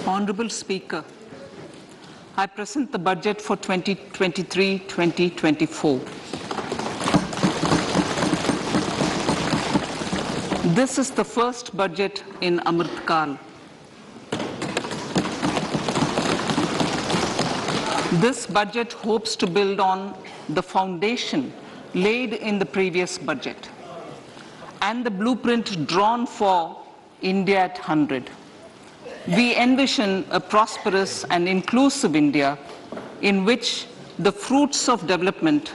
Honorable Speaker, I present the budget for 2023-2024. This is the first budget in Amrit Kal. This budget hopes to build on the foundation laid in the previous budget and the blueprint drawn for India at 100. We envision a prosperous and inclusive India in which the fruits of development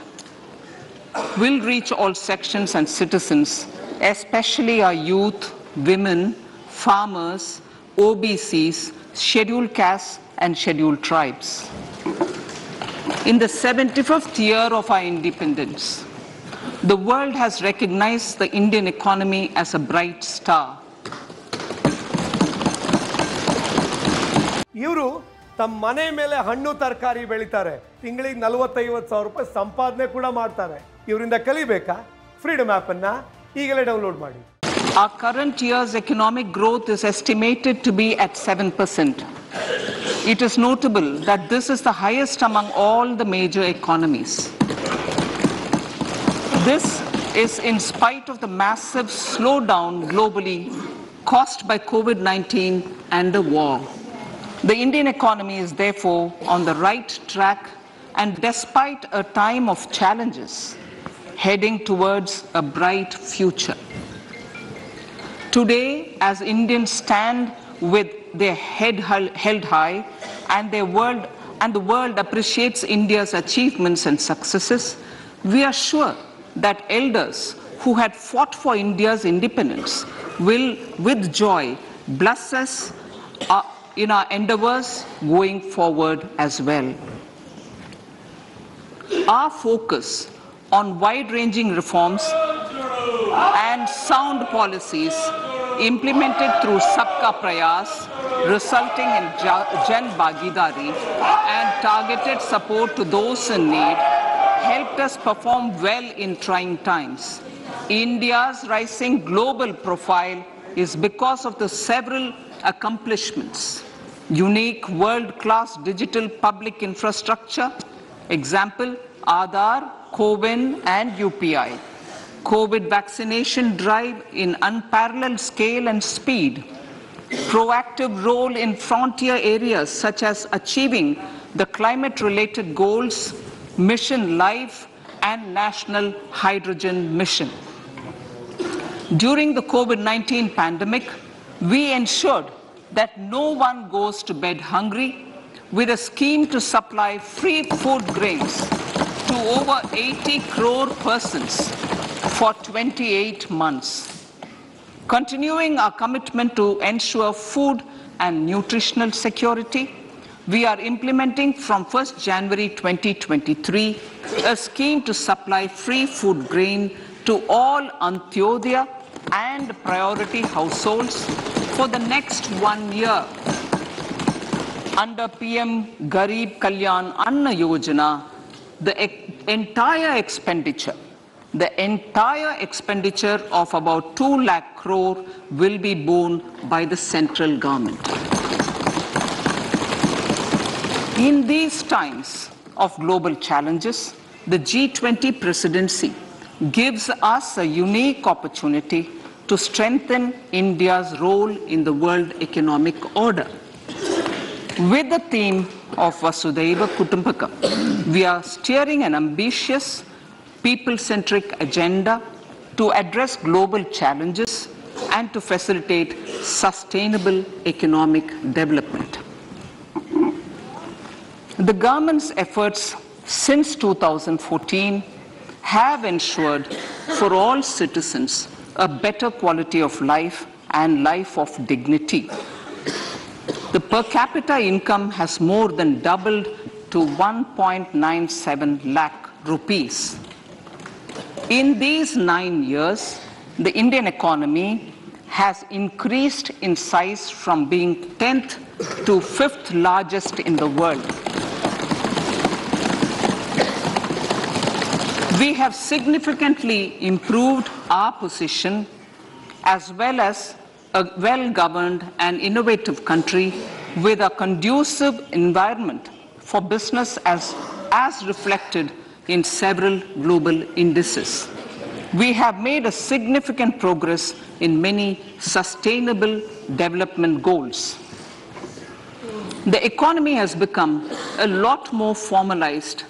will reach all sections and citizens, especially our youth, women, farmers, OBCs, scheduled castes and scheduled tribes. In the 75th year of our independence, the world has recognized the Indian economy as a bright star. ಇವರು ತಮ್ಮ ಮನೆ ಮೇಲೆ ಹಣ್ಣು ತರಕಾರಿ ಬೆಳೀತಾರೆ, ತಿಂಗಳಿಗೆ 40-50 ಸಾವಿರ ರೂಪಾಯಿ ಸಂಪಾದನೆ ಕೂಡ ಮಾಡ್ತಾರೆ. ಇವರಿಂದ ಕಲಿಬೇಕಾ? ಫ್ರೀಡಮ್ ಆಪ್ ಅನ್ನು ಈಗಲೇ ಡೌನ್ಲೋಡ್ ಮಾಡಿ. Our current year's economic growth is estimated to be at 7%. It is notable that this is the highest among all the major economies. This is in spite of the massive slowdown globally caused by COVID-19 and the war. The Indian economy is therefore on the right track, and despite a time of challenges, heading towards a bright future. Today, as Indians stand with their head held high and the world appreciates India's achievements and successes, we are sure that elders who had fought for India's independence will with joy bless us in our endeavors going forward as well. Our focus on wide-ranging reforms and sound policies implemented through Sabka Prayas, resulting in Jan Bhagidari and targeted support to those in need, helped us perform well in trying times. India's rising global profile is because of the several accomplishments: unique world-class digital public infrastructure, example Aadhaar, CoWIN and UPI, COVID vaccination drive in unparalleled scale and speed, proactive role in frontier areas such as achieving the climate-related goals, Mission Life and National Hydrogen Mission. During the COVID-19 pandemic, we ensured that no one goes to bed hungry with a scheme to supply free food grains to over 80 crore persons for 28 months. Continuing our commitment to ensure food and nutritional security, we are implementing from 1st January 2023 a scheme to supply free food grain to all Antyodaya and priority households for the next 1 year. Under PM Garib Kalyan Anna Yojana, the entire expenditure of about 2 lakh crore will be borne by the central government. In these times of global challenges, the G20 presidency gives us a unique opportunity to strengthen India's role in the world economic order. With the theme of Vasudhaiva Kutumbakam, we are steering an ambitious, people-centric agenda to address global challenges and to facilitate sustainable economic development. The government's efforts since 2014 have ensured for all citizens a better quality of life and life of dignity. The per capita income has more than doubled to 1.97 lakh rupees. In these 9 years, the Indian economy has increased in size from being 10th to 5th largest in the world. We have significantly improved our position as well as a well-governed and innovative country with a conducive environment for business as reflected in several global indices. We have made a significant progress in many sustainable development goals. The economy has become a lot more formalized,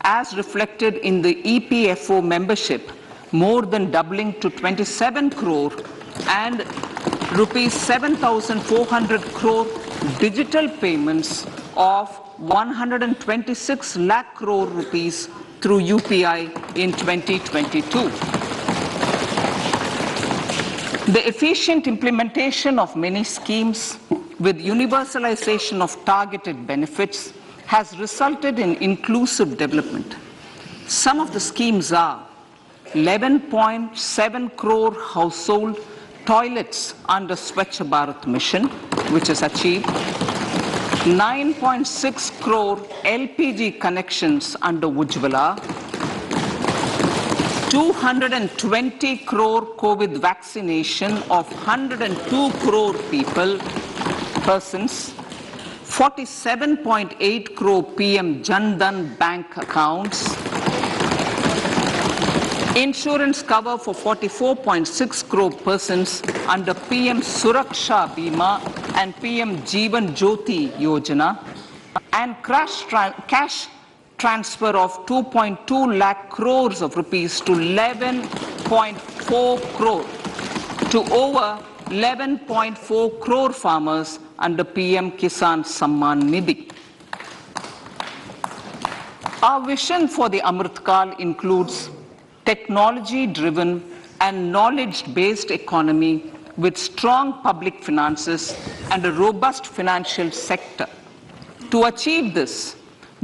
as reflected in the EPFO membership, more than doubling to 27 crore, and rupees 7,400 crore digital payments of 126 lakh crore rupees through UPI in 2022. The efficient implementation of many schemes with universalization of targeted benefits has resulted in inclusive development. Some of the schemes are 11.7 crore household toilets under Swachh Bharat mission, which is achieved, 9.6 crore LPG connections under Ujjwala, 220 crore COVID vaccination of 102 crore persons, 47.8 crore PM Jan Dhan bank accounts, insurance cover for 44.6 crore persons under PM Suraksha Bima and PM Jeevan Jyoti Yojana, and cash transfer of 2.2 lakh crores of rupees to 11.4 crore to over 11.4 crore farmers under PM Kisan Samman Nidhi. Our vision for the Amritkal includes technology-driven and knowledge-based economy with strong public finances and a robust financial sector. To achieve this,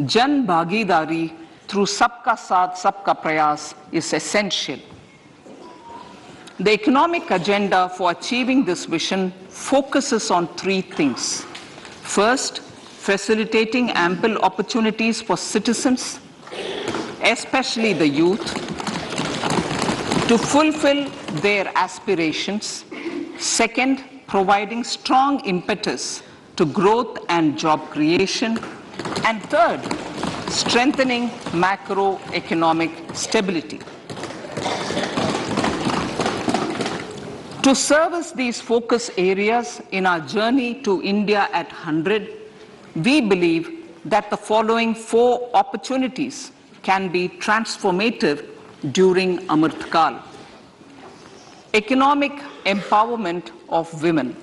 Jan Bhagidari through Sabka Saath, Sabka Prayas is essential. The economic agenda for achieving this vision focuses on three things. First, facilitating ample opportunities for citizens, especially the youth, to fulfill their aspirations. Second, providing strong impetus to growth and job creation. And third, strengthening macroeconomic stability. To service these focus areas in our journey to India at 100, we believe that the following four opportunities can be transformative during Amritkal. Economic empowerment of women.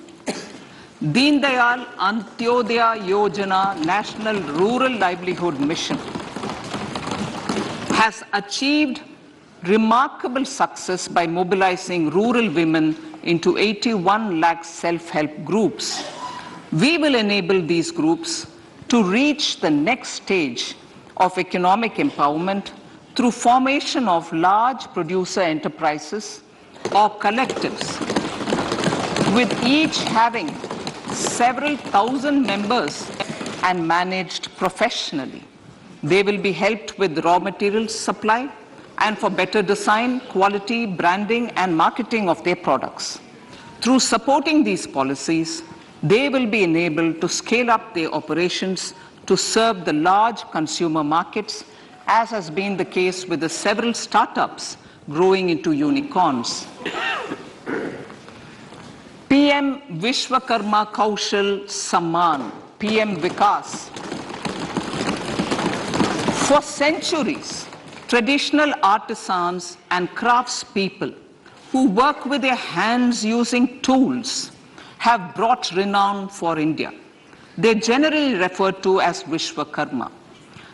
Deen Dayal Antyodaya Yojana National Rural Livelihood Mission has achieved remarkable success by mobilizing rural women into 81 lakh self-help groups. We will enable these groups to reach the next stage of economic empowerment through formation of large producer enterprises or collectives, with each having several thousand members and managed professionally. They will be helped with raw materials supply and for better design, quality, branding, and marketing of their products. Through supporting these policies, they will be enabled to scale up their operations to serve the large consumer markets, as has been the case with the several startups growing into unicorns. PM Vishwakarma Kaushal Samman, PM Vikas. For centuries, traditional artisans and craftspeople who work with their hands using tools have brought renown for India. They are generally referred to as Vishwakarma.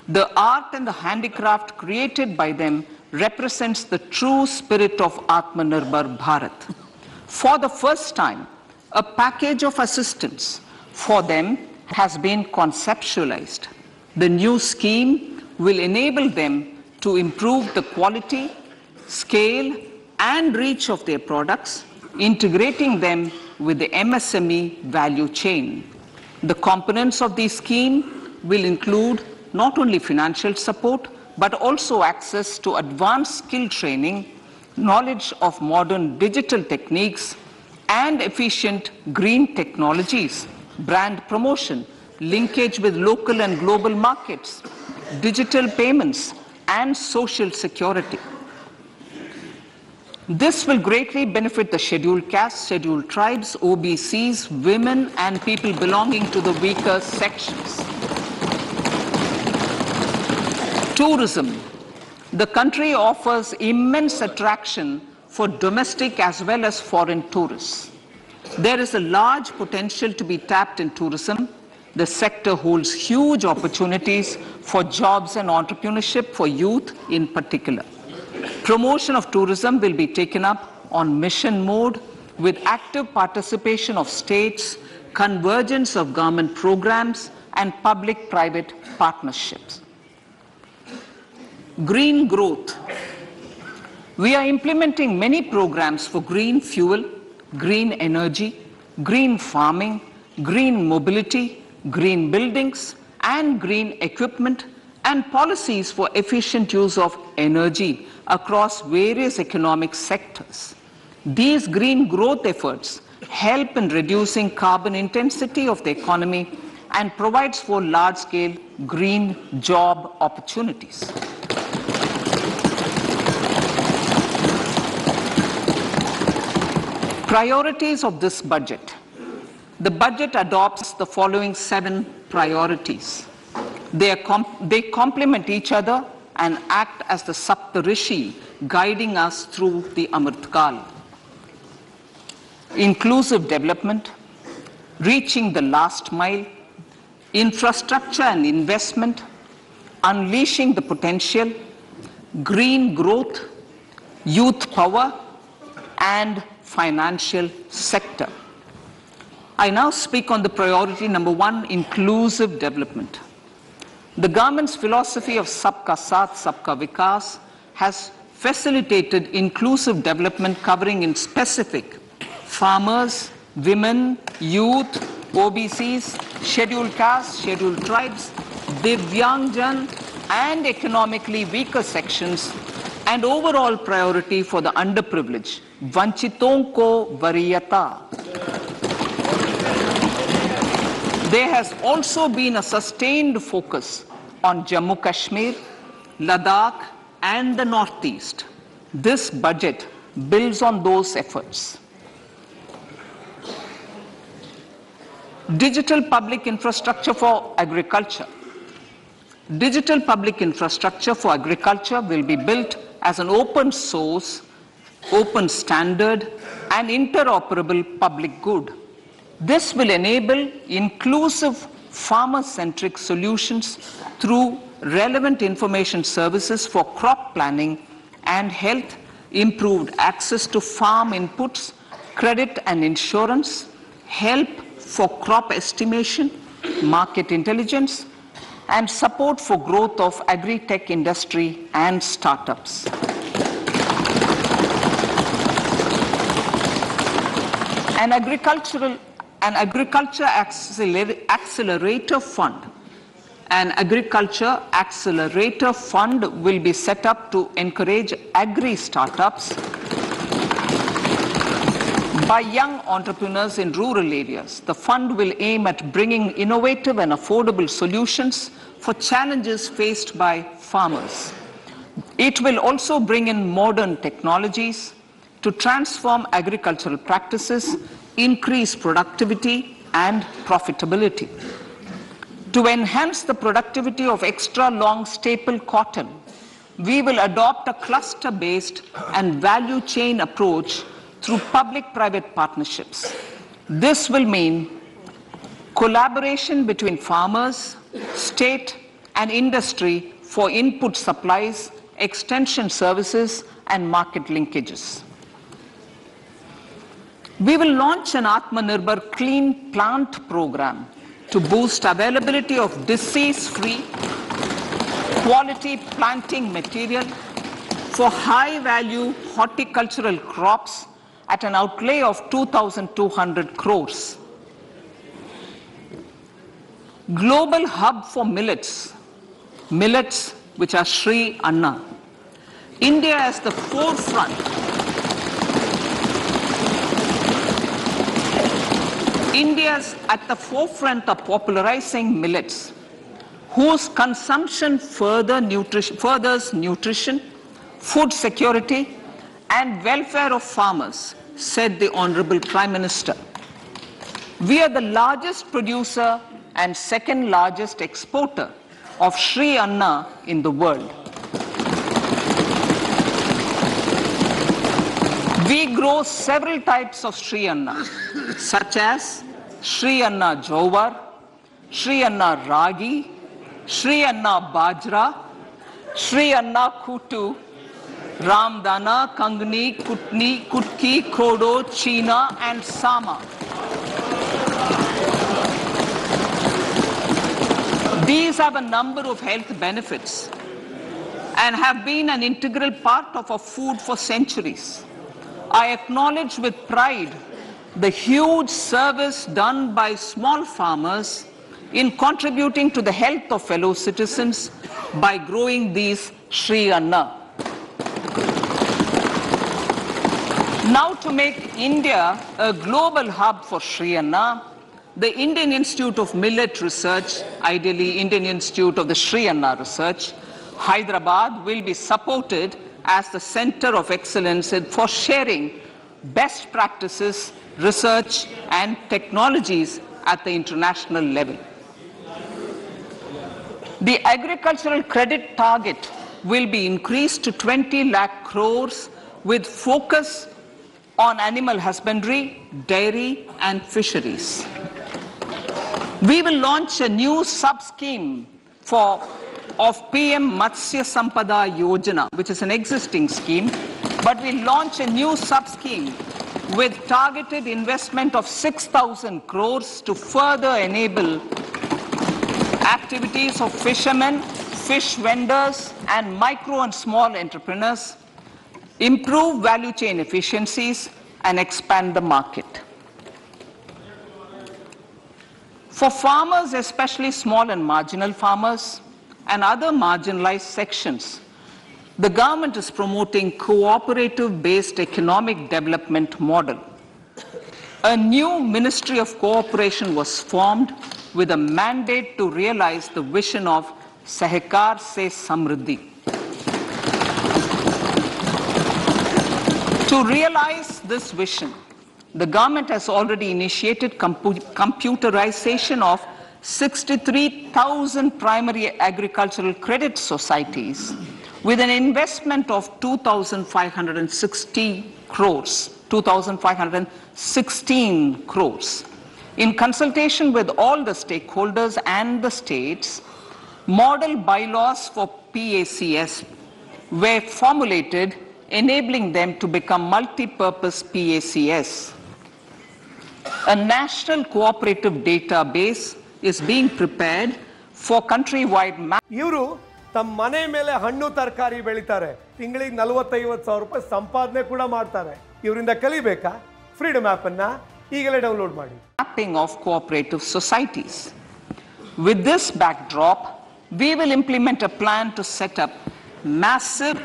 The art and the handicraft created by them represents the true spirit of Atmanirbhar Bharat. For the first time, a package of assistance for them has been conceptualized. The new scheme will enable them to improve the quality, scale, and reach of their products, integrating them with the MSME value chain. The components of this scheme will include not only financial support, but also access to advanced skill training, knowledge of modern digital techniques, and efficient green technologies brand promotion, linkage with local and global markets, digital payments, and social security. This will greatly benefit the scheduled castes, scheduled tribes, OBCs, women, and people belonging to the weaker sections. Tourism. The country offers immense attraction for domestic as well as foreign tourists. There is a large potential to be tapped in tourism. The sector holds huge opportunities for jobs and entrepreneurship for youth in particular. Promotion of tourism will be taken up on mission mode with active participation of states, convergence of government programs, and public-private partnerships. Green growth. We are implementing many programs for green fuel, green energy, green farming, green mobility, green buildings, and green equipment, and policies for efficient use of energy across various economic sectors. These green growth efforts help in reducing carbon intensity of the economy and provides for large-scale green job opportunities. Priorities of this budget. The budget adopts the following 7 priorities. They complement each other and act as the Saptarishi guiding us through the Amritkal. Inclusive development, reaching the last mile, infrastructure and investment, unleashing the potential, green growth, youth power, and financial sector. I now speak on the priority number 1, inclusive development. The government's philosophy of Sabka Saath, Sabka Vikas has facilitated inclusive development covering in specific farmers, women, youth, OBCs, scheduled castes, scheduled tribes, Divyangjan, and economically weaker sections, and overall priority for the underprivileged. Vanchiton ko variyata. There has also been a sustained focus on Jammu Kashmir, Ladakh, and the Northeast. This budget builds on those efforts. Digital public infrastructure for agriculture. Digital public infrastructure for agriculture will be built as an open source, open standard, and interoperable public good. This will enable inclusive farmer-centric solutions through relevant information services for crop planning and health, improved access to farm inputs, credit and insurance, help for crop estimation, market intelligence, and support for growth of agri-tech industry and startups. An agriculture accelerator fund. An agriculture accelerator fund will be set up to encourage agri-startups by young entrepreneurs in rural areas. The fund will aim at bringing innovative and affordable solutions for challenges faced by farmers. It will also bring in modern technologies to transform agricultural practices, increase productivity and profitability. To enhance the productivity of extra long staple cotton, we will adopt a cluster-based and value chain approach through public-private partnerships. This will mean collaboration between farmers, state, and industry for input supplies, extension services, and market linkages. We will launch an Atmanirbhar Clean Plant program to boost availability of disease-free, quality planting material for high-value horticultural crops at an outlay of 2,200 crores. Global hub for millets, which are Sri Anna. India is the forefront India is at the forefront of popularizing millets, whose consumption furthers nutrition, food security, and welfare of farmers, said the Honorable Prime Minister. We are the largest producer and second largest exporter of Sri Anna in the world. We grow several types of Sri Anna, such as Sri Anna Jowar, Sri Anna Ragi, Sri Anna Bajra, Sri Anna Kutu, Ramdana, Kangni, Kutni, Kutki, Kodo, China, and Sama. These have a number of health benefits and have been an integral part of our food for centuries. I acknowledge with pride the huge service done by small farmers in contributing to the health of fellow citizens by growing these Sri Anna. Now, to make India a global hub for Sri Anna, the Indian Institute of Millet Research, ideally Indian Institute of the Sri Anna Research, Hyderabad, will be supported as the center of excellence for sharing best practices, research, and technologies at the international level. The agricultural credit target will be increased to 20 lakh crores with focus on animal husbandry, dairy, and fisheries. We will launch a new sub-scheme of PM Matsya Sampada Yojana, which is an existing scheme, but we'll launch a new sub-scheme with targeted investment of 6,000 crores to further enable activities of fishermen, fish vendors, and micro and small entrepreneurs, improve value chain efficiencies, and expand the market. For farmers, especially small and marginal farmers and other marginalized sections, the government is promoting cooperative-based economic development model. A new Ministry of Cooperation was formed with a mandate to realize the vision of Sahakar Se Samriddhi. To realize this vision, the government has already initiated computerization of 63,000 primary agricultural credit societies with an investment of 2,516 crores. In consultation with all the stakeholders and the states, model bylaws for PACS were formulated, enabling them to become multi-purpose PACS. A national cooperative database is being prepared for countrywide ಇವರು ತಮ್ಮ ಮನೆ ಮೇಲೆ ಹಣ್ಣು ತರಕಾರಿ ಬೆಳಿತಾರೆ, ತಿಂಗಳಿಗೆ 40-50 ಸಾವಿರ ರೂಪಾಯಿ ಸಂಪಾದನೆ ಕೂಡ ಮಾಡ್ತಾರೆ. ಇವರಿಂದ ಕಲಿಬೇಕಾ? ಫ್ರೀಡಮ್ ಆಪ್ ಅನ್ನು ಈಗಲೇ ಡೌನ್ಲೋಡ್ ಮಾಡಿ. Mapping of cooperative societies. With this backdrop, we will implement a plan to set up massive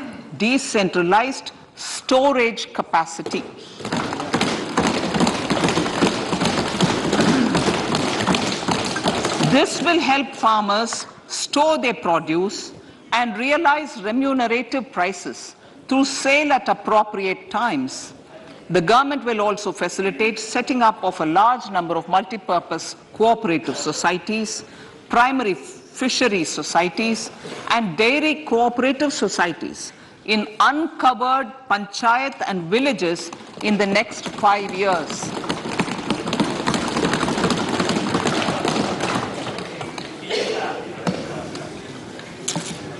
decentralized storage capacity. This will help farmers store their produce and realize remunerative prices through sale at appropriate times. The government will also facilitate setting up of a large number of multi-purpose cooperative societies, primary fishery societies, and dairy cooperative societies in uncovered panchayat and villages in the next 5 years.